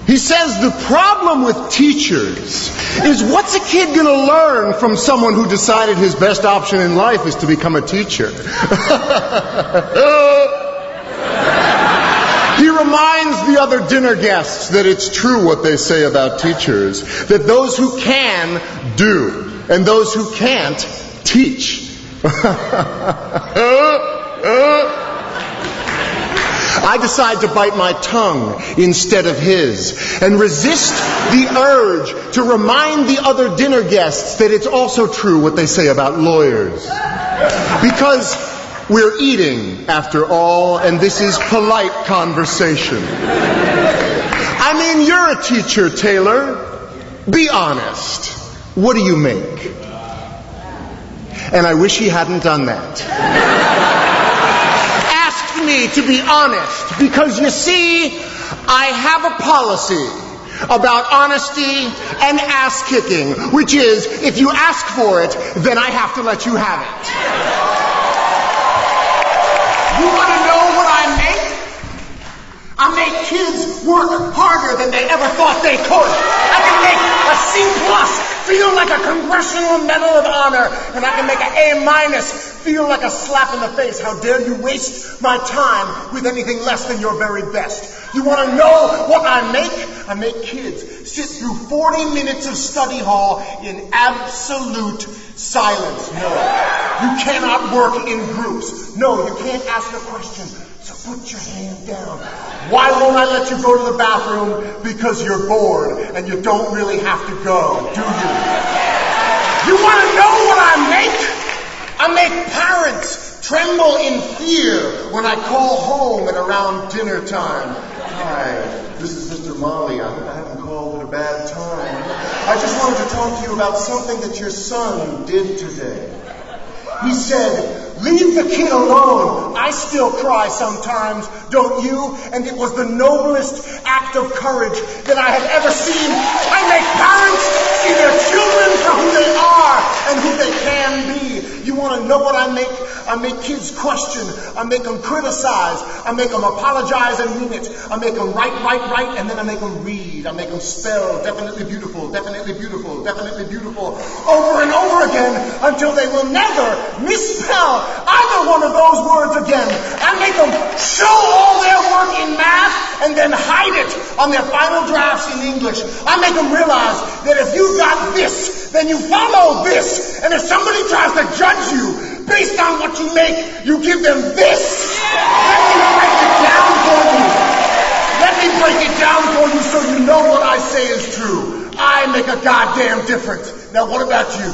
He says the problem with teachers is, what's a kid going to learn from someone who decided his best option in life is to become a teacher? He reminds the other dinner guests that it's true what they say about teachers, that those who can do, and those who can't teach. I decide to bite my tongue instead of his and resist the urge to remind the other dinner guests that it's also true what they say about lawyers. Because we're eating, after all, and this is polite conversation. I mean, you're a teacher, Taylor. Be honest. What do you make? And I wish he hadn't done that. Asked me to be honest, because you see, I have a policy about honesty and ass-kicking, which is, if you ask for it, then I have to let you have it. You want to know what I make? I make kids work harder than they ever thought they could. I can make a C+ feel like a Congressional Medal of Honor, and I can make an A- feel like a slap in the face. How dare you waste my time with anything less than your very best? You want to know what I make? I make kids sit through 40 minutes of study hall in absolute silence. No, you cannot work in groups. No, you can't ask a question. So put your hand down. Why won't I let you go to the bathroom? Because you're bored and you don't really have to go, do you? You want to know what I make? I make parents tremble in fear when I call home at around dinner time. Hi, this is Mr. Molly. I hope I haven't called at a bad time. I just wanted to talk to you about something that your son did today. He said, "Leave the kid alone. I still cry sometimes, don't you?" And it was the noblest act of courage that I have ever seen. I make parents see their children for who they are and who they can be. You want to know what I make? I make kids question. I make them criticize. I make them apologize and mean it. I make them write, and then I make them read. I make them spell definitely beautiful, definitely beautiful, definitely beautiful, over and over again until they will never misspell either one of those words again. I make them show all their work in math and then hide it on their final drafts in English. I make them realize that if you got this, then you follow this. And if somebody tries to judge you based on what you make, you give them this. Let me break it down for you. Let me break it down for you so you know what I say is true. I make a goddamn difference. Now what about you?